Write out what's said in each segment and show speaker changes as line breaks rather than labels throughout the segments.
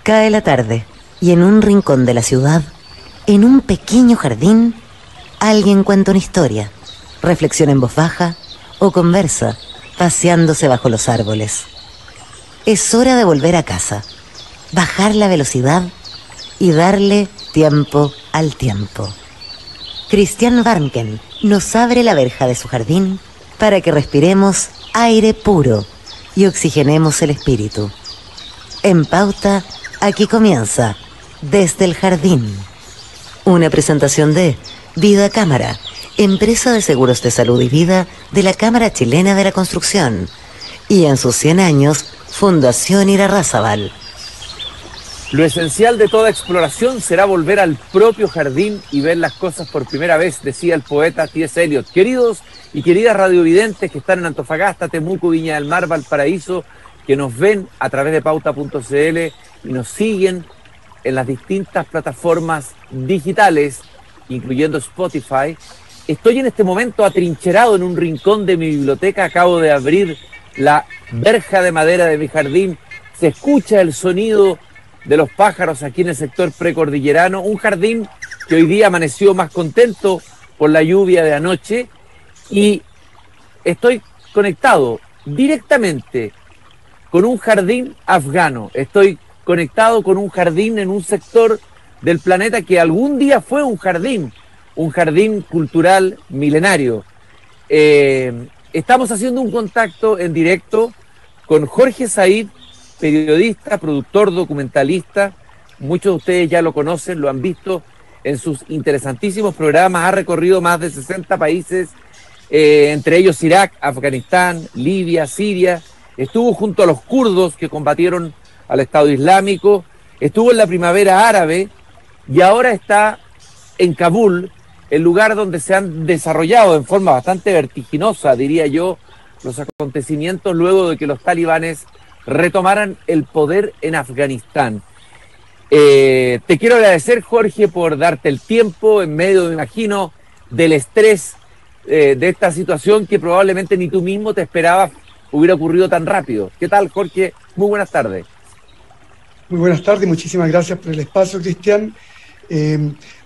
Cae la tarde y en un rincón de la ciudad, en un pequeño jardín, alguien cuenta una historia, reflexiona en voz baja o conversa, paseándose bajo los árboles. Es hora de volver a casa, bajar la velocidad y darle tiempo al tiempo. Christian Warnken nos abre la verja de su jardín para que respiremos aire puro y oxigenemos el espíritu. En Pauta, aquí comienza Desde el Jardín. Una presentación de Vida Cámara, empresa de seguros de salud y vida de la Cámara Chilena de la Construcción. Y en sus 100 años, Fundación Irarrázaval.
Lo esencial de toda exploración será volver al propio jardín y ver las cosas por primera vez, decía el poeta T.S. Eliot. Queridos y queridas radiovidentes que están en Antofagasta, Temuco, Viña del Mar, Valparaíso, que nos ven a través de pauta.cl y nos siguen en las distintas plataformas digitales, incluyendo Spotify. Estoy en este momento atrincherado en un rincón de mi biblioteca, acabo de abrir la verja de madera de mi jardín, se escucha el sonido de los pájaros aquí en el sector precordillerano, un jardín que hoy día amaneció más contento por la lluvia de anoche y estoy conectado directamente con un jardín afgano, estoy conectado con un jardín en un sector del planeta que algún día fue un jardín cultural milenario. Estamos haciendo un contacto en directo con Jorge Said, periodista, productor, documentalista. Muchos de ustedes ya lo conocen, lo han visto en sus interesantísimos programas, ha recorrido más de 60 países, entre ellos Irak, Afganistán, Libia, Siria, estuvo junto a los kurdos que combatieron al Estado Islámico, estuvo en la primavera árabe y ahora está en Kabul, el lugar donde se han desarrollado en forma bastante vertiginosa, diría yo, los acontecimientos luego de que los talibanes retomaran el poder en Afganistán. Te quiero agradecer, Jorge, por darte el tiempo en medio, me imagino, del estrés de esta situación que probablemente ni tú mismo te esperabas hubiera ocurrido tan rápido. ¿Qué tal, Jorge? Muy buenas tardes.
Muy buenas tardes, muchísimas gracias por el espacio, Cristian.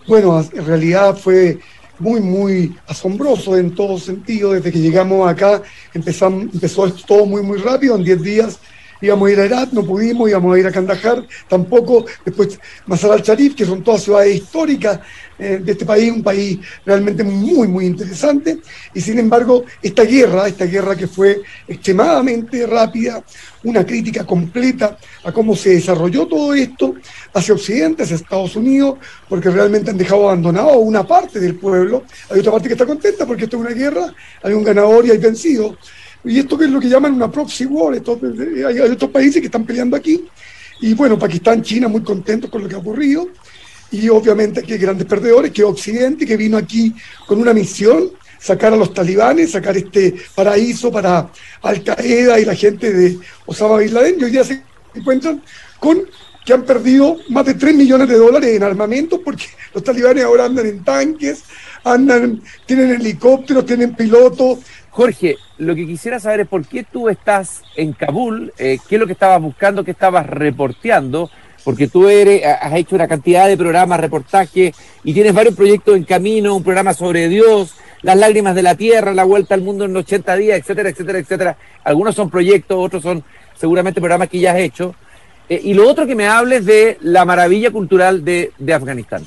Bueno, en realidad fue muy asombroso en todo sentido. Desde que llegamos acá empezó esto todo muy rápido. En 10 días íbamos a ir a Herat, no pudimos, íbamos a ir a Kandahar, tampoco. Después Mazar al-Sharif, que son todas ciudades históricas de este país, un país realmente muy interesante. Y sin embargo, esta guerra que fue extremadamente rápida, una crítica completa a cómo se desarrolló todo esto hacia Occidente, hacia Estados Unidos, porque realmente han dejado abandonado una parte del pueblo. Hay otra parte que está contenta porque esto es una guerra, hay un ganador y hay vencidos. Y esto que es lo que llaman una proxy war, hay otros países que están peleando aquí. Y bueno, Pakistán, China, muy contentos con lo que ha ocurrido. Y obviamente aquí hay grandes perdedores, que es Occidente, que vino aquí con una misión, sacar a los talibanes, sacar este paraíso para Al-Qaeda y la gente de Osama Bin Laden. Y hoy día se encuentran con que han perdido más de $3 millones en armamento, porque los talibanes ahora andan en tanques, tienen helicópteros, tienen pilotos.
Jorge, lo que quisiera saber es por qué tú estás en Kabul, qué es lo que estabas buscando, qué estabas reporteando, porque tú has hecho una cantidad de programas, reportajes, y tienes varios proyectos en camino, un programa sobre Dios, las lágrimas de la tierra, la vuelta al mundo en 80 días, etcétera. Algunos son proyectos, otros son seguramente programas que ya has hecho. Y lo otro que me hables de la maravilla cultural de Afganistán.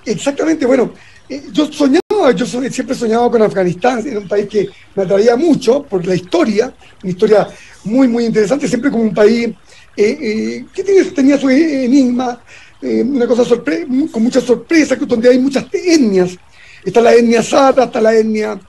Exactamente, bueno, yo siempre he soñado con Afganistán, era un país que me atraía mucho por la historia, una historia muy interesante, siempre como un país que tenía su enigma, una cosa con muchas sorpresas, donde hay muchas etnias. Está la etnia Sata, está la etnia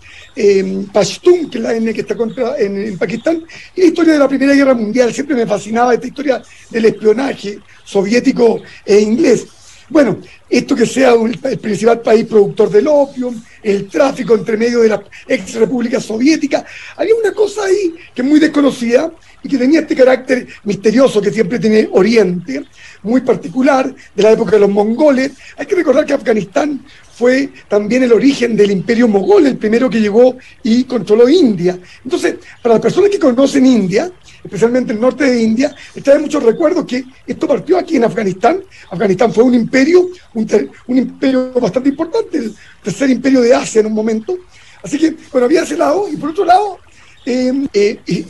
Pashtun, que es la etnia que está en Pakistán, y la historia de la Primera Guerra Mundial. Siempre me fascinaba esta historia del espionaje soviético e inglés. Bueno, esto que sea el principal país productor del opio, el tráfico entre medio de la ex república soviética, había una cosa ahí que es muy desconocida y que tenía este carácter misterioso que siempre tiene Oriente, muy particular, de la época de los mongoles. Hay que recordar que Afganistán fue también el origen del imperio mogol, el primero que llegó y controló India. Entonces, para las personas que conocen India, especialmente el norte de India, trae muchos recuerdos que esto partió aquí en Afganistán. Afganistán fue un imperio bastante importante, el tercer imperio de Asia en un momento. Así que, bueno, había ese lado, y por otro lado,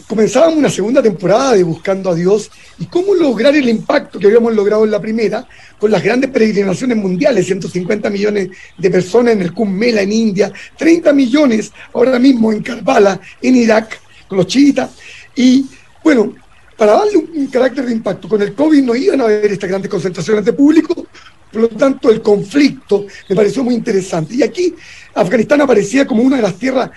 comenzábamos una segunda temporada de Buscando a Dios y cómo lograr el impacto que habíamos logrado en la primera con las grandes peregrinaciones mundiales, 150 millones de personas en el Kumbh Mela en India, 30 millones ahora mismo en Karbala, en Irak, con los chiitas. Y bueno, para darle un carácter de impacto, con el COVID no iban a haber estas grandes concentraciones de público, por lo tanto el conflicto me pareció muy interesante. Y aquí Afganistán aparecía como una de las tierras,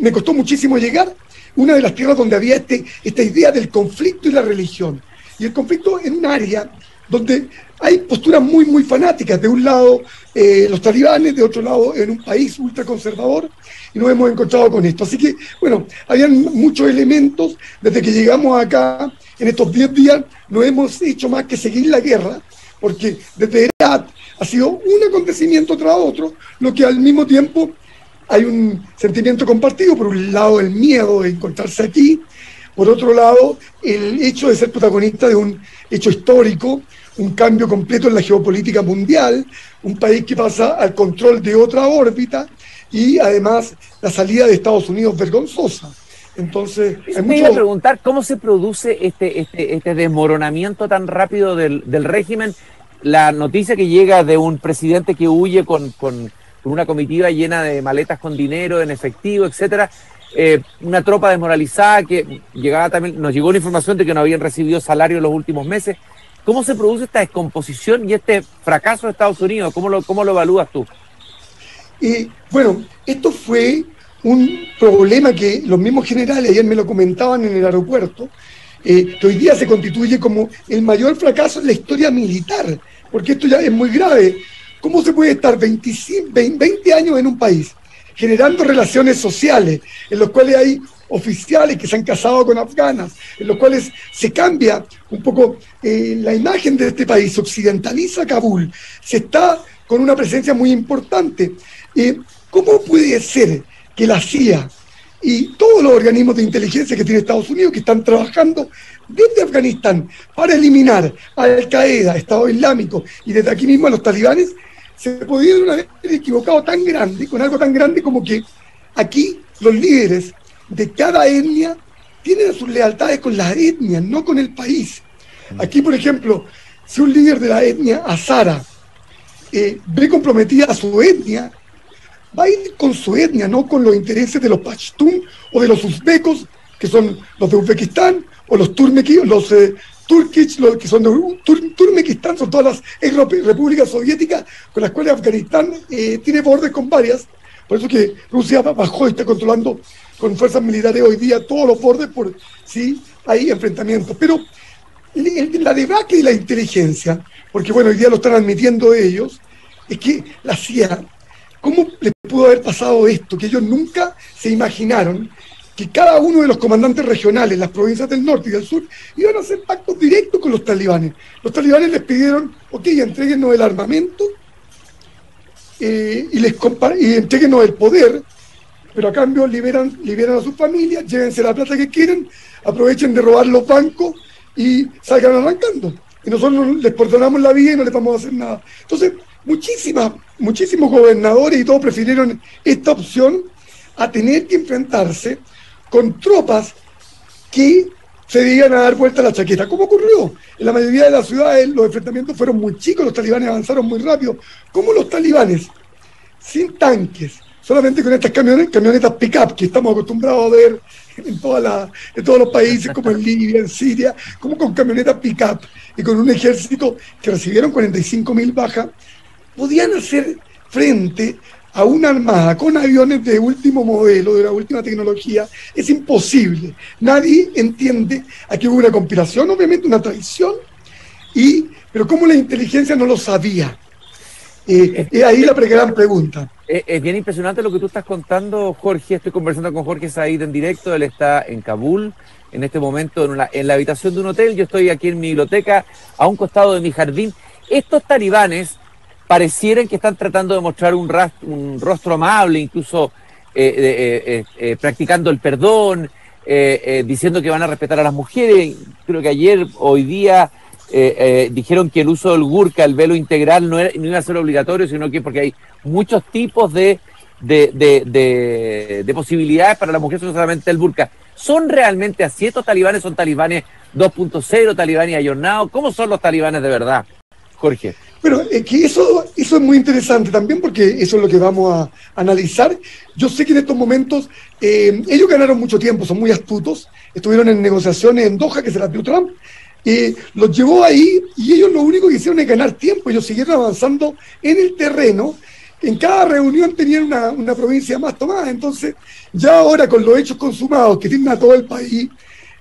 me costó muchísimo llegar, una de las tierras donde había esta idea del conflicto y la religión. Y el conflicto en un área donde hay posturas muy, muy fanáticas. De un lado los talibanes, de otro lado en un país ultraconservador, y nos hemos encontrado con esto. Así que, bueno, habían muchos elementos. Desde que llegamos acá, en estos 10 días, no hemos hecho más que seguir la guerra, porque desde Herat ha sido un acontecimiento tras otro, lo que al mismo tiempo hay un sentimiento compartido. Por un lado, el miedo de encontrarse aquí, por otro lado, el hecho de ser protagonista de un hecho histórico, un cambio completo en la geopolítica mundial, un país que pasa al control de otra órbita, y además la salida de Estados Unidos vergonzosa. Entonces,
me iba a preguntar cómo se produce este desmoronamiento tan rápido del régimen. La noticia que llega de un presidente que huye con una comitiva llena de maletas con dinero en efectivo, etcétera, una tropa desmoralizada que llegaba también, nos llegó la información de que no habían recibido salario en los últimos meses. ¿Cómo se produce esta descomposición y este fracaso de Estados Unidos? ¿Cómo lo evalúas tú?
Bueno, esto fue un problema que los mismos generales ayer me lo comentaban en el aeropuerto, que hoy día se constituye como el mayor fracaso en la historia militar, porque esto ya es muy grave. ¿Cómo se puede estar 20 años en un país generando relaciones sociales en los cuales hay oficiales que se han casado con afganas, en los cuales se cambia un poco la imagen de este país, se occidentaliza Kabul, se está con una presencia muy importante? ¿Cómo puede ser que la CIA y todos los organismos de inteligencia que tiene Estados Unidos, que están trabajando desde Afganistán para eliminar a Al-Qaeda, Estado Islámico, y desde aquí mismo a los talibanes, se pudieron haber equivocado tan grande, con algo tan grande como que aquí los líderes de cada etnia tienen sus lealtades con las etnias, no con el país? Aquí, por ejemplo, si un líder de la etnia Hazara ve comprometida a su etnia, va a ir con su etnia, no con los intereses de los pashtun o de los uzbecos, que son los de Uzbekistán, o los turkish, los que son de Turkmenistán, son todas las repúblicas soviéticas con las cuales Afganistán tiene bordes con varias. Por eso que Rusia bajó y está controlando con fuerzas militares hoy día todos los bordes por si hay enfrentamientos. Pero la debacle de la inteligencia, porque bueno, hoy día lo están admitiendo ellos, es que la CIA, ¿cómo les pudo haber pasado esto? Que ellos nunca se imaginaron que cada uno de los comandantes regionales, las provincias del norte y del sur, iban a hacer pactos directos con los talibanes. Los talibanes les pidieron, ok, entréguenos el armamento y entréguenos el poder, pero a cambio liberan a sus familias, llévense la plata que quieren, aprovechen de robar los bancos y salgan arrancando. Y nosotros les perdonamos la vida y no les vamos a hacer nada. Entonces, muchísimos gobernadores y todos prefirieron esta opción a tener que enfrentarse con tropas que se dedican a dar vuelta a la chaqueta. ¿Cómo ocurrió? En la mayoría de las ciudades los enfrentamientos fueron muy chicos, los talibanes avanzaron muy rápido. ¿Cómo los talibanes, sin tanques, solamente con estas camionetas pick-up que estamos acostumbrados a ver en todos los países, como en Libia, en Siria, como con camionetas pick-up y con un ejército que recibieron 45.000 bajas, podían hacer frente a una armada con aviones de último modelo, de la última tecnología? Es imposible. Nadie entiende. Aquí hubo una conspiración, obviamente una traición, pero ¿cómo la inteligencia no lo sabía? Ahí la gran pregunta.
Es bien impresionante lo que tú estás contando, Jorge. Estoy conversando con Jorge Said en directo. Él está en Kabul en este momento en la habitación de un hotel. Yo estoy aquí en mi biblioteca, a un costado de mi jardín. Estos talibanes parecieran que están tratando de mostrar un rostro amable, incluso practicando el perdón, diciendo que van a respetar a las mujeres. Creo que ayer, hoy día, dijeron que el uso del burka, el velo integral, no iba a ser obligatorio, sino que porque hay muchos tipos de posibilidades para la mujer, no solamente el burka. ¿Son realmente así? ¿Estos talibanes son talibanes 2.0, talibanes ayornados? ¿Cómo son los talibanes de verdad, Jorge?
Pero que eso es muy interesante también, porque eso es lo que vamos a analizar. Yo sé que en estos momentos ellos ganaron mucho tiempo, son muy astutos, estuvieron en negociaciones en Doha, que se las dio Trump, los llevó ahí y ellos lo único que hicieron es ganar tiempo. Ellos siguieron avanzando en el terreno. En cada reunión tenían una provincia más tomada. Entonces, ya ahora con los hechos consumados que tienen a todo el país,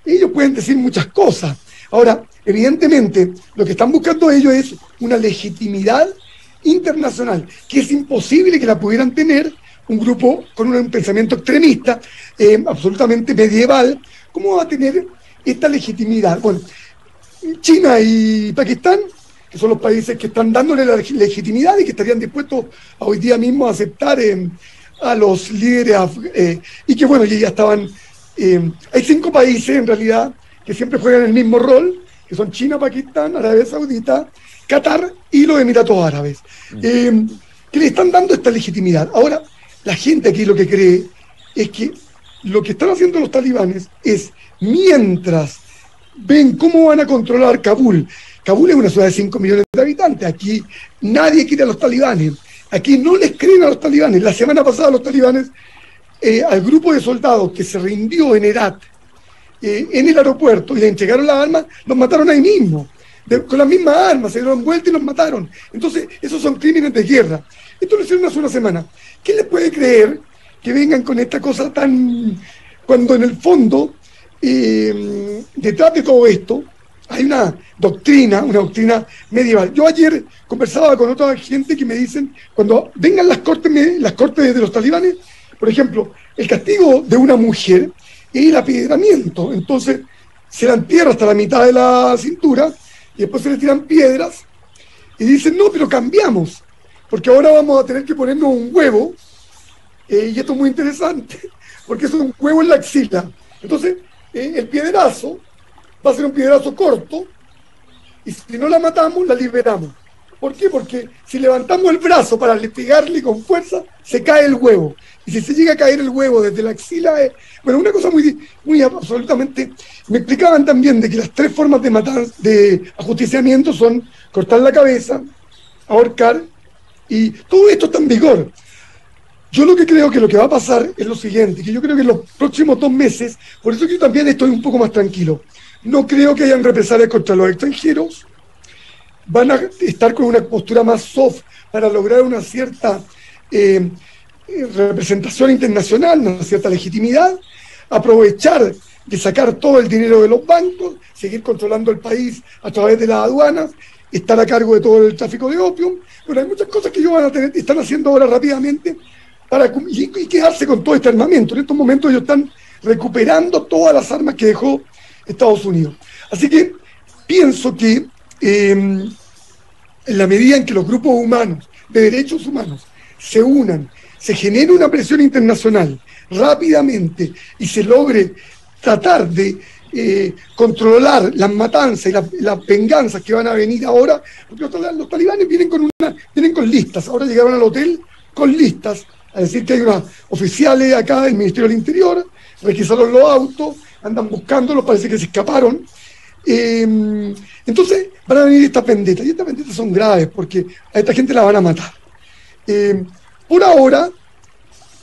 ellos pueden decir muchas cosas. Ahora, evidentemente, lo que están buscando ellos es una legitimidad internacional, que es imposible que la pudieran tener un grupo con un pensamiento extremista, absolutamente medieval. ¿Cómo va a tener esta legitimidad? Bueno, China y Pakistán, que son los países que están dándole la legitimidad y que estarían dispuestos a hoy día mismo a aceptar a los líderes, y que bueno, ya estaban, hay 5 países en realidad que siempre juegan el mismo rol, que son China, Pakistán, Arabia Saudita, Qatar y los Emiratos Árabes, que le están dando esta legitimidad. Ahora, la gente aquí lo que cree es que lo que están haciendo los talibanes es, mientras ven cómo van a controlar Kabul. Kabul es una ciudad de 5 millones de habitantes. Aquí nadie quiere a los talibanes. Aquí no les creen a los talibanes. La semana pasada los talibanes, al grupo de soldados que se rindió en Herat, en el aeropuerto, y le entregaron las armas, los mataron ahí mismo. Con las mismas armas, se dieron vuelta y los mataron. Entonces, esos son crímenes de guerra. Esto lo hicieron hace una semana. ¿Quién les puede creer que vengan con esta cosa tan... cuando en el fondo... detrás de todo esto hay una doctrina medieval? Yo ayer conversaba con otra gente que me dicen, cuando vengan las cortes de los talibanes, por ejemplo, el castigo de una mujer es el apiedramiento. Entonces se la entierra hasta la mitad de la cintura y después se le tiran piedras y dicen, no, pero cambiamos, porque ahora vamos a tener que ponernos un huevo, y esto es muy interesante, porque es un huevo en la axila. Entonces el piedrazo va a ser un piedrazo corto, y si no la matamos, la liberamos. ¿Por qué? Porque si levantamos el brazo para pegarle con fuerza, se cae el huevo. Y si se llega a caer el huevo desde la axila, bueno, una cosa muy absolutamente... Me explicaban también de que las 3 formas de matar, de ajusticiamiento, son cortar la cabeza, ahorcar, y todo esto está en vigor. Yo lo que creo que lo que va a pasar es lo siguiente, que yo creo que en los próximos 2 meses, por eso que yo también estoy un poco más tranquilo, no creo que hayan represalias contra los extranjeros, van a estar con una postura más soft para lograr una cierta representación internacional, una cierta legitimidad, aprovechar de sacar todo el dinero de los bancos, seguir controlando el país a través de las aduanas, estar a cargo de todo el tráfico de opio. Bueno, hay muchas cosas que ellos están haciendo ahora rápidamente y quedarse con todo este armamento. En estos momentos ellos están recuperando todas las armas que dejó Estados Unidos. Así que pienso que en la medida en que los grupos humanos, de derechos humanos, se unan, se genere una presión internacional rápidamente y se logre tratar de controlar las matanzas y las venganzas que van a venir ahora, porque los talibanes vienen con listas. Ahora llegaron al hotel con listas, a decir que hay unos oficiales acá del Ministerio del Interior, requisaron los autos, andan buscándolos, parece que se escaparon. Entonces van a venir estas vendetas, y estas vendetas son graves porque a esta gente la van a matar. Por ahora,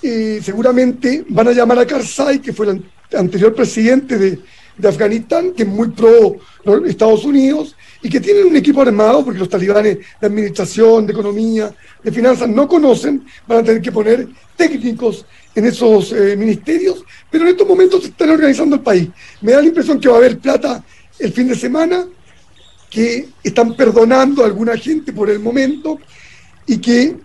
seguramente van a llamar a Karzai, que fue el anterior presidente de Afganistán, que es muy pro Estados Unidos y que tienen un equipo armado, porque los talibanes de administración, de economía, de finanzas no conocen, van a tener que poner técnicos en esos ministerios, pero en estos momentos se están organizando el país. Me da la impresión que va a haber plata el fin de semana, que están perdonando a alguna gente por el momento, y que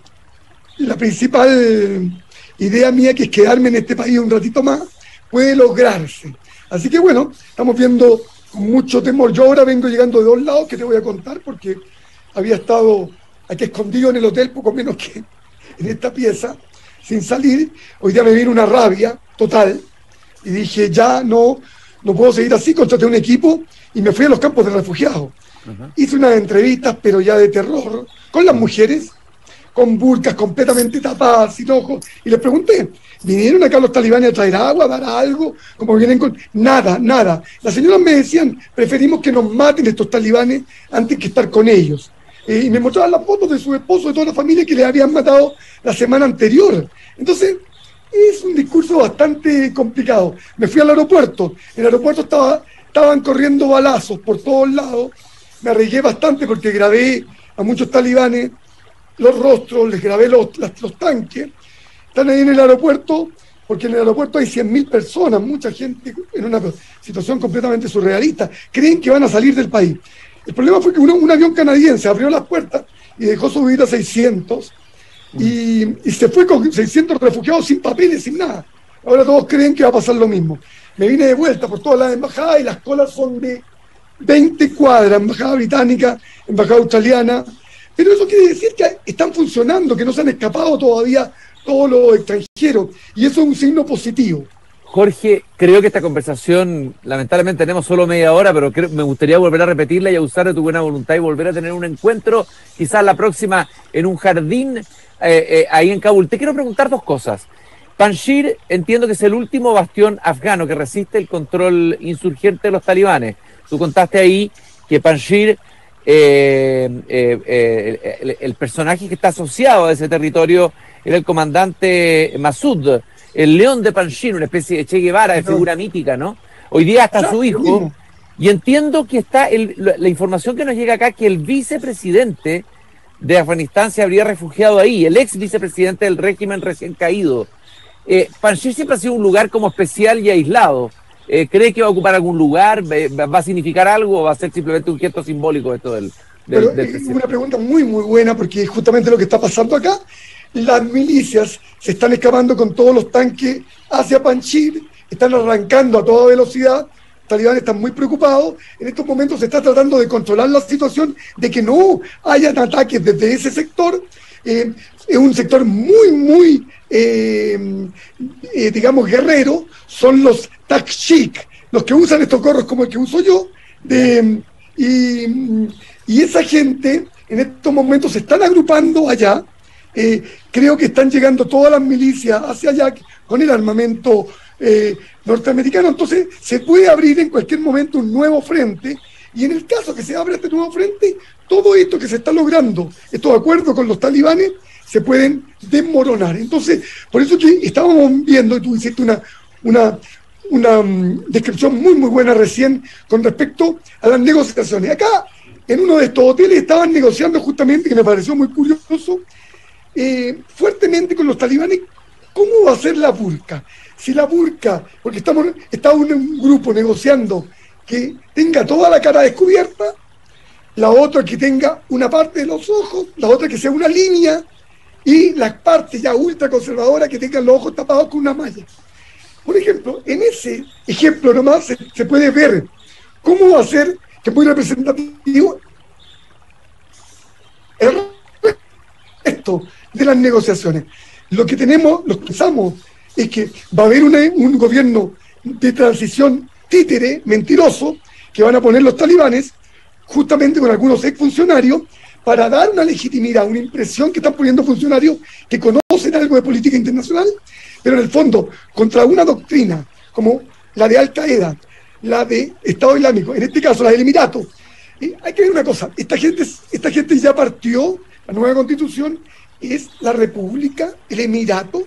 la principal idea mía, que es quedarme en este país un ratito más, puede lograrse. Así que bueno, estamos viendo con mucho temor. Yo ahora vengo llegando de 2 lados que te voy a contar, porque había estado aquí escondido en el hotel poco menos que en esta pieza, sin salir. Hoy día me viene una rabia total, y dije, ya no puedo seguir así, contraté un equipo y me fui a los campos de refugiados. Hice unas entrevistas, pero ya de terror, con las mujeres, con burkas completamente tapadas, sin ojos, y les pregunté, ¿vinieron acá los talibanes a traer agua, a dar algo? Como vienen con... Nada, nada. Las señoras me decían, preferimos que nos maten estos talibanes antes que estar con ellos. Y me mostraban las fotos de su esposo, de toda la familia que le habían matado la semana anterior. Entonces, es un discurso bastante complicado. Me fui al aeropuerto. En el aeropuerto estaban corriendo balazos por todos lados. Me arriesgué bastante porque grabé a muchos talibanes los rostros, les grabé los tanques. Están ahí en el aeropuerto, porque en el aeropuerto hay 100.000 personas, mucha gente en una situación completamente surrealista. Creen que van a salir del país. El problema fue que un avión canadiense abrió las puertas y dejó subir a 600 y se fue con 600 refugiados sin papeles, sin nada. Ahora todos creen que va a pasar lo mismo. Me vine de vuelta por todas las embajadas y las colas son de 20 cuadras, embajada británica, embajada australiana. Pero eso quiere decir que están funcionando, que no se han escapado todavía todos los extranjeros. Y eso es un signo positivo.
Jorge, creo que esta conversación, lamentablemente tenemos solo media hora, pero me gustaría volver a repetirla y a usar de tu buena voluntad y volver a tener un encuentro, quizás la próxima en un jardín ahí en Kabul. Te quiero preguntar dos cosas. Panjshir, entiendo que es el último bastión afgano que resiste el control insurgente de los talibanes. Tú contaste ahí que Panjshir, el personaje que está asociado a ese territorio era el comandante Massoud, el león de Panjshir, una especie de Che Guevara, de figura mítica, ¿no? Hoy día está su hijo, y entiendo que está la información que nos llega acá, que el vicepresidente de Afganistán se habría refugiado ahí, el ex vicepresidente del régimen recién caído. Panjshir siempre ha sido un lugar como especial y aislado. ¿Cree que va a ocupar algún lugar? ¿Va a significar algo o va a ser simplemente un gesto simbólico esto del presidente?
Una pregunta muy, muy buena, porque es justamente lo que está pasando acá. Las milicias se están escapando con todos los tanques hacia Panjshir, están arrancando a toda velocidad. Los talibanes están muy preocupados. En estos momentos se está tratando de controlar la situación, de que no hayan ataques desde ese sector. Es un sector muy, muy, digamos, guerrero. Son los takshik, los que usan estos gorros como el que uso yo. Y esa gente en estos momentos se están agrupando allá. Creo que están llegando todas las milicias hacia allá con el armamento norteamericano. Entonces se puede abrir en cualquier momento un nuevo frente, y en el caso que se abra este nuevo frente, todo esto que se está logrando, estos acuerdos con los talibanes, se pueden desmoronar. Entonces, por eso que estábamos viendo, y tú hiciste una descripción muy, muy buena recién con respecto a las negociaciones. Acá, en uno de estos hoteles, estaban negociando justamente, que me pareció muy curioso, fuertemente con los talibanes, ¿cómo va a ser la burka? Si la burka, porque está un grupo negociando que tenga toda la cara descubierta, la otra que tenga una parte de los ojos, la otra que sea una línea, y las partes ya ultraconservadoras que tengan los ojos tapados con una malla. Por ejemplo, en ese ejemplo nomás se puede ver cómo va a ser, que es muy representativo, el resto de las negociaciones. Lo que pensamos es que va a haber un gobierno de transición títere, mentiroso, que van a poner los talibanes, justamente con algunos exfuncionarios, para dar una legitimidad, una impresión que están poniendo funcionarios que conocen algo de política internacional, pero en el fondo, contra una doctrina como la de Al Qaeda, la de Estado Islámico, en este caso la del Emirato. Hay que ver una cosa, esta gente ya partió, la nueva constitución es la República, el Emirato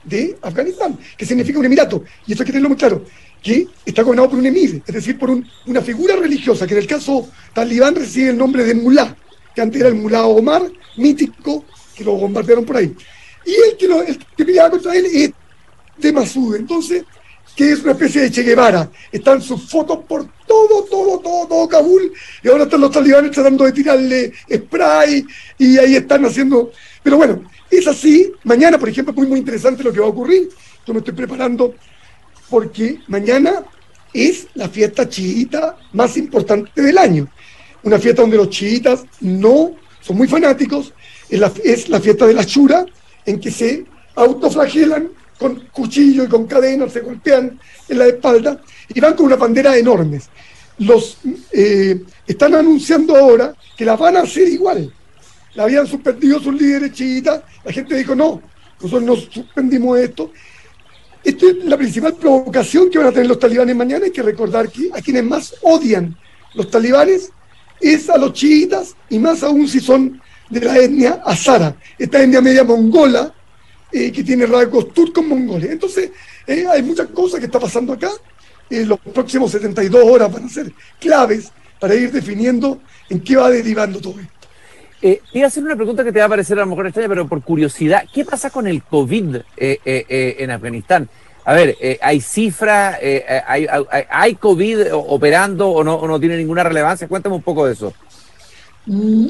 de Afganistán, que significa un emirato, y esto hay que tenerlo muy claro, que está gobernado por un emir, es decir, por una figura religiosa, que en el caso talibán recibe el nombre de mulá, que antes era el mulá Omar, mítico, que lo bombardearon por ahí. Y el que peleaba contra él es de Massoud, entonces, que es una especie de Che Guevara. Están sus fotos por todo Kabul, y ahora están los talibanes tratando de tirarle spray, y ahí están haciendo... Pero bueno, es así. Mañana, por ejemplo, es muy, muy interesante lo que va a ocurrir. Yo me estoy preparando porque mañana es la fiesta chiita más importante del año. Una fiesta donde los chiitas no son muy fanáticos. Es la fiesta de la Ashura, en que se autoflagelan con cuchillo y con cadenas, se golpean en la espalda y van con unas banderas enormes. Están anunciando ahora que las van a hacer igual. La habían suspendido sus líderes chiitas, la gente dijo no, nosotros no suspendimos esto. Esta es la principal provocación que van a tener los talibanes mañana. Hay que recordar que a quienes más odian los talibanes es a los chiitas, y más aún si son de la etnia hazara, esta etnia media mongola que tiene rasgos turcos mongoles. Entonces hay muchas cosas que está pasando acá. Los próximos 72 horas van a ser claves para ir definiendo en qué va derivando todo esto.
Te iba a hacer una pregunta que te va a parecer a lo mejor extraña, pero por curiosidad, ¿qué pasa con el COVID en Afganistán? A ver, ¿hay cifras? ¿Hay COVID operando o no tiene ninguna relevancia? Cuéntame un poco de eso.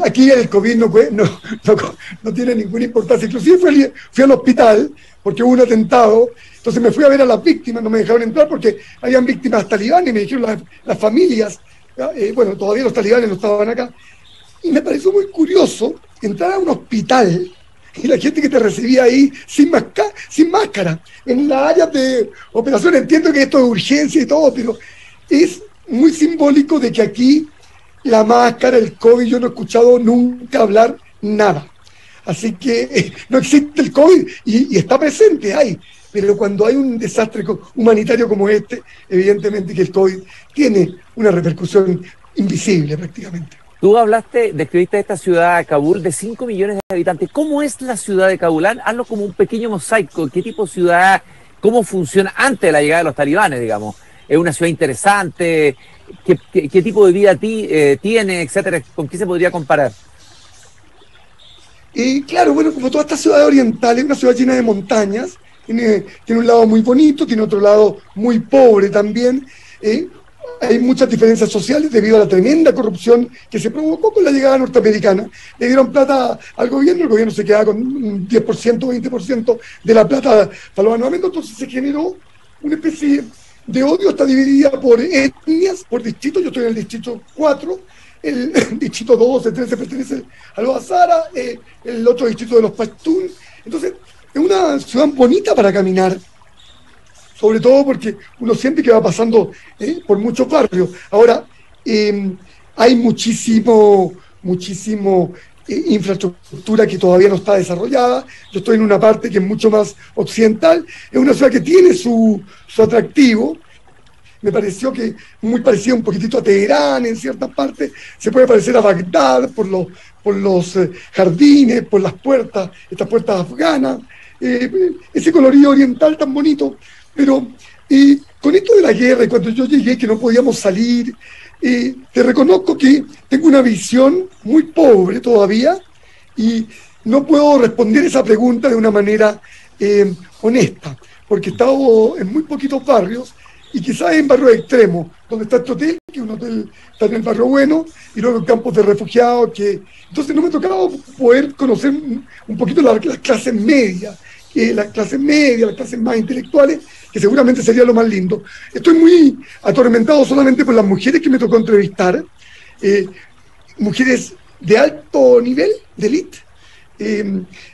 Aquí el COVID no tiene ninguna importancia. Inclusive fui al hospital porque hubo un atentado, entonces me fui a ver a las víctimas, no me dejaron entrar porque habían víctimas talibanes, y me dijeron las familias, bueno, todavía los talibanes no estaban acá, y me pareció muy curioso entrar a un hospital y la gente que te recibía ahí sin máscara, en las áreas de operación. Entiendo que esto es urgencia y todo, pero es muy simbólico de que aquí la máscara, el COVID, yo no he escuchado nunca hablar nada. Así que no existe el COVID y está presente, pero cuando hay un desastre humanitario como este, evidentemente que el COVID tiene una repercusión invisible prácticamente.
Tú describiste esta ciudad, Kabul, de 5 millones de habitantes. ¿Cómo es la ciudad de Kabul? Hazlo como un pequeño mosaico. ¿Qué tipo de ciudad? ¿Cómo funciona antes de la llegada de los talibanes, digamos? ¿Es una ciudad interesante? ¿Qué tipo de vida tiene, etcétera? ¿Con qué se podría comparar?
Claro, bueno, como toda esta ciudad oriental, es una ciudad llena de montañas. Tiene un lado muy bonito, tiene otro lado muy pobre también. Hay muchas diferencias sociales debido a la tremenda corrupción que se provocó con la llegada norteamericana. Le dieron plata al gobierno, el gobierno se quedaba con un 10%, 20% de la plata para los armamentos, entonces se generó una especie de odio. Está dividida por etnias, por distritos. Yo estoy en el distrito 4, el distrito 12, 13 pertenece a los hazara, el otro distrito de los pashtun. Entonces es una ciudad bonita para caminar, sobre todo porque uno siente que va pasando por muchos barrios. Ahora, hay muchísimo infraestructura que todavía no está desarrollada. Yo estoy en una parte que es mucho más occidental. Es una ciudad que tiene su atractivo. Me pareció que muy parecida un poquitito a Teherán en ciertas partes. Se puede parecer a Bagdad por los jardines, por las puertas, estas puertas afganas. Ese colorido oriental tan bonito. Pero con esto de la guerra, y cuando yo llegué que no podíamos salir, te reconozco que tengo una visión muy pobre todavía y no puedo responder esa pregunta de una manera honesta, porque he estado en muy poquitos barrios y quizás en barrios extremos, donde está este hotel, que es un hotel está en el barrio bueno, y luego en campos de refugiados, entonces no me ha tocado poder conocer un poquito las clases medias, las clases más intelectuales, que seguramente sería lo más lindo. Estoy muy atormentado solamente por las mujeres que me tocó entrevistar, mujeres de alto nivel, de élite,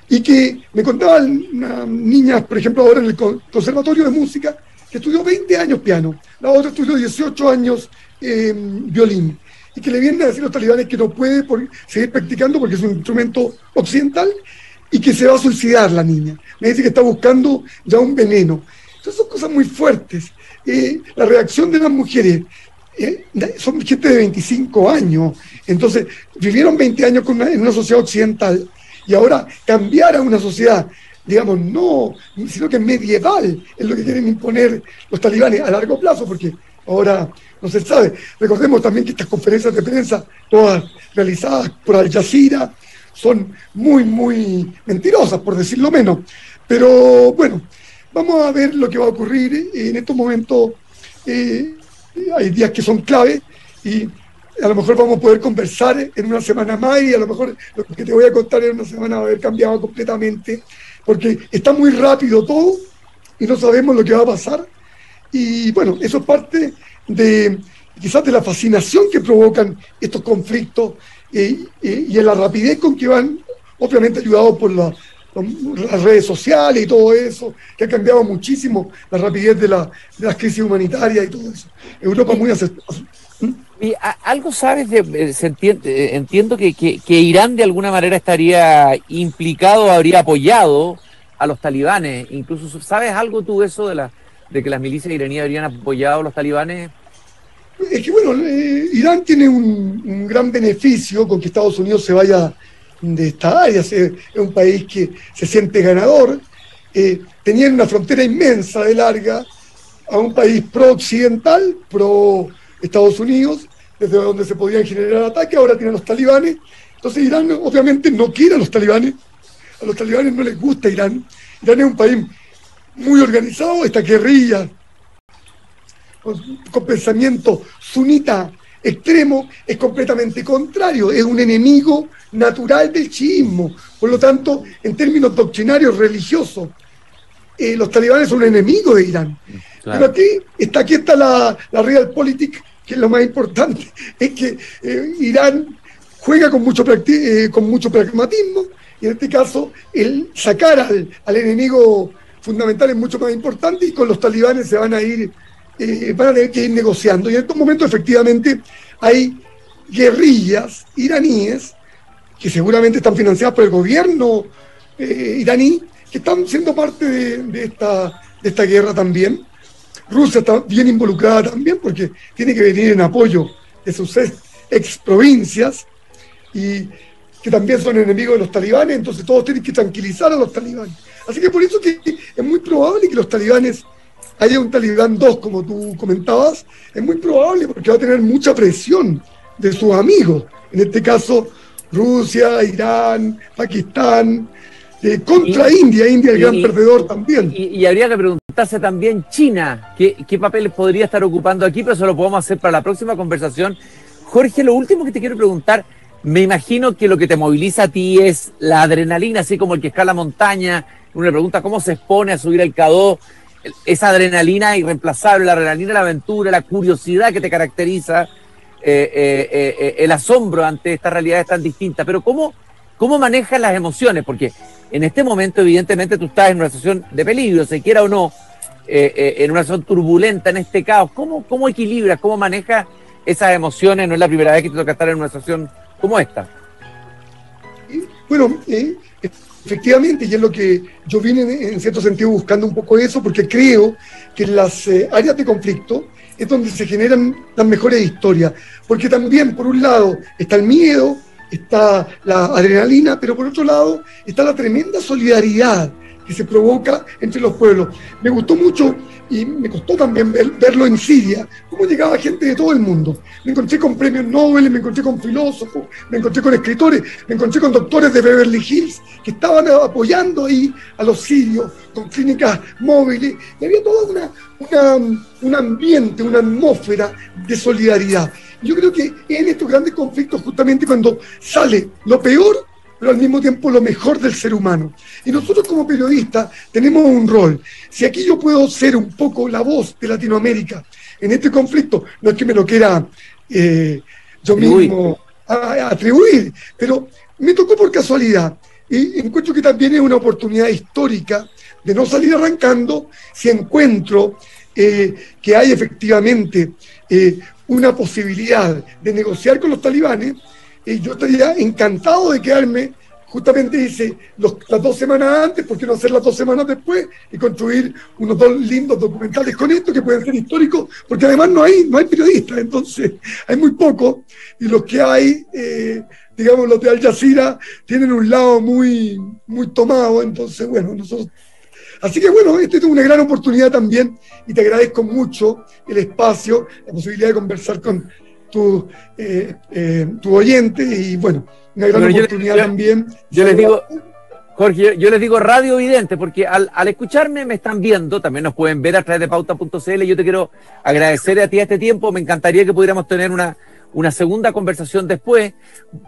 y que me contaban una niña, por ejemplo, ahora en el Conservatorio de Música, que estudió 20 años piano, la otra estudió 18 años violín, y que le vienen a decir los talibanes que no puede seguir practicando porque es un instrumento occidental, y que se va a suicidar la niña. Me dice que está buscando ya un veneno. Entonces son cosas muy fuertes. La reacción de las mujeres, son gente de 25 años, entonces vivieron 20 años en una sociedad occidental, y ahora cambiar a una sociedad, digamos, no, sino que medieval, es lo que quieren imponer los talibanes a largo plazo, porque ahora no se sabe. Recordemos también que estas conferencias de prensa, todas realizadas por Al Jazeera, son muy mentirosas, por decirlo menos. Pero bueno, vamos a ver lo que va a ocurrir. En estos momentos hay días que son clave y a lo mejor vamos a poder conversar en una semana más, y a lo mejor lo que te voy a contar en una semana va a haber cambiado completamente, porque está muy rápido todo y no sabemos lo que va a pasar. Y bueno, eso es parte quizás de la fascinación que provocan estos conflictos, y en la rapidez con que van, obviamente ayudados por los con las redes sociales y todo eso, que ha cambiado muchísimo la rapidez de las crisis humanitarias y todo eso. Europa muy aceptada.
Y algo sabes entiendo que Irán de alguna manera estaría implicado, habría apoyado a los talibanes. Incluso, ¿sabes algo tú eso de que las milicias iraníes habrían apoyado a los talibanes?
Es que bueno, Irán tiene un gran beneficio con que Estados Unidos se vaya de esta área. Es un país que se siente ganador. Tenían una frontera inmensa de larga a un país pro-occidental, pro-Estados Unidos, desde donde se podían generar ataques. Ahora tienen los talibanes. Entonces Irán obviamente no quiere a los talibanes. A los talibanes no les gusta Irán. Irán es un país muy organizado. Esta guerrilla con pensamiento sunita extremo es completamente contrario, es un enemigo natural del chiismo. Por lo tanto, en términos doctrinarios religiosos, los talibanes son enemigos de Irán. Claro. Pero aquí está la realpolitik, que es lo más importante, es que Irán juega con mucho pragmatismo, y en este caso el sacar al enemigo fundamental es mucho más importante, y con los talibanes se van a tener que ir negociando. Y en estos momentos efectivamente hay guerrillas iraníes que seguramente están financiadas por el gobierno iraní, que están siendo parte de esta guerra también. Rusia está bien involucrada también porque tiene que venir en apoyo de sus ex provincias, y que también son enemigos de los talibanes, entonces todos tienen que tranquilizar a los talibanes. Así que por eso que es muy probable que los talibanes haya un Talibán 2, como tú comentabas. Es muy probable porque va a tener mucha presión de sus amigos, en este caso Rusia, Irán, Pakistán, contra India el gran perdedor también.
Y habría que preguntarse también China, ¿qué papel podría estar ocupando aquí? Pero eso lo podemos hacer para la próxima conversación. Jorge, lo último que te quiero preguntar, me imagino que lo que te moviliza a ti es la adrenalina, así como el que escala montaña. Uno le pregunta cómo se expone a subir el K2, esa adrenalina irreemplazable, la adrenalina, la aventura, la curiosidad que te caracteriza, el asombro ante estas realidades tan distintas. Pero ¿cómo manejas las emociones? Porque en este momento evidentemente tú estás en una situación de peligro, se quiera o no, en una situación turbulenta, en este caos. ¿Cómo equilibras, cómo manejas esas emociones? No es la primera vez que te toca estar en una situación como esta.
Bueno, efectivamente, y es lo que yo vine en cierto sentido buscando un poco eso, porque creo que en las áreas de conflicto es donde se generan las mejores historias, porque también por un lado está el miedo, está la adrenalina, pero por otro lado está la tremenda solidaridad que se provoca entre los pueblos. Me gustó mucho y me costó también verlo en Siria, cómo llegaba gente de todo el mundo. Me encontré con premios Nobel, me encontré con filósofos, me encontré con escritores, me encontré con doctores de Beverly Hills que estaban apoyando ahí a los sirios con clínicas móviles, y había todo un ambiente, una atmósfera de solidaridad. Yo creo que en estos grandes conflictos justamente cuando sale lo peor, pero al mismo tiempo lo mejor del ser humano. Y nosotros como periodistas tenemos un rol. Si aquí yo puedo ser un poco la voz de Latinoamérica en este conflicto, no es que me lo quiera yo mismo atribuir, pero me tocó por casualidad. Y encuentro que también es una oportunidad histórica de no salir arrancando si encuentro que hay efectivamente una posibilidad de negociar con los talibanes. Yo estaría encantado de quedarme, justamente dice, las 2 semanas antes, ¿por qué no hacer las 2 semanas después? Y construir unos 2 lindos documentales con esto que pueden ser históricos, porque además no hay periodistas, entonces hay muy poco, y los que hay, digamos, los de Al Jazeera, tienen un lado muy, muy tomado, entonces, bueno, nosotros... Así que bueno, esta es una gran oportunidad también, y te agradezco mucho el espacio, la posibilidad de conversar con tu oyente, y bueno, una gran oportunidad también.
Yo les digo, Jorge, yo les digo radio vidente, porque al escucharme me están viendo, también nos pueden ver a través de pauta.cl. Yo te quiero agradecer a ti este tiempo, me encantaría que pudiéramos tener una segunda conversación después,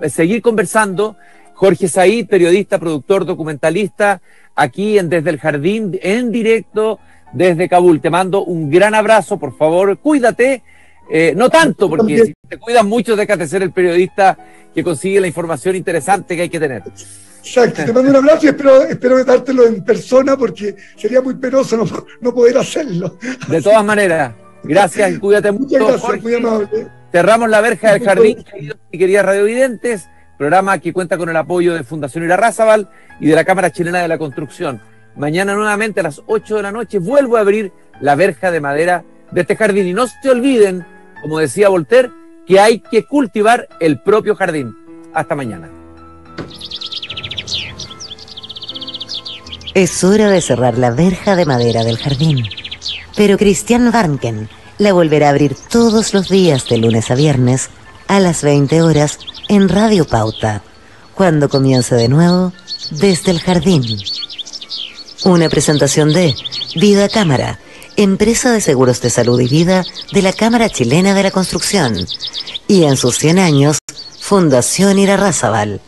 seguir conversando. Jorge Said, periodista, productor, documentalista, aquí en Desde el Jardín, en directo desde Kabul. Te mando un gran abrazo, por favor, cuídate. No tanto, porque si te cuidas mucho, déjate ser el periodista que consigue la información interesante que hay que tener.
Exacto, te mando un abrazo y espero dártelo en persona porque sería muy penoso no poder hacerlo.
De todas maneras, gracias y cuídate mucho.
Muchas gracias,
Jorge.
muy amable.
Cerramos la verja del jardín, queridos y queridas radiovidentes, programa que cuenta con el apoyo de Fundación Irarrázaval y de la Cámara Chilena de la Construcción. Mañana nuevamente a las 8 de la noche vuelvo a abrir la verja de madera de este jardín. Y no se olviden, como decía Voltaire, que hay que cultivar el propio jardín. Hasta mañana.
Es hora de cerrar la verja de madera del jardín. Pero Christian Warnken la volverá a abrir todos los días de lunes a viernes a las 20 horas en Radio Pauta, cuando comience de nuevo Desde el Jardín. Una presentación de Vida Cámara, empresa de seguros de salud y vida de la Cámara Chilena de la Construcción, y en sus 100 años, Fundación Irarrázaval.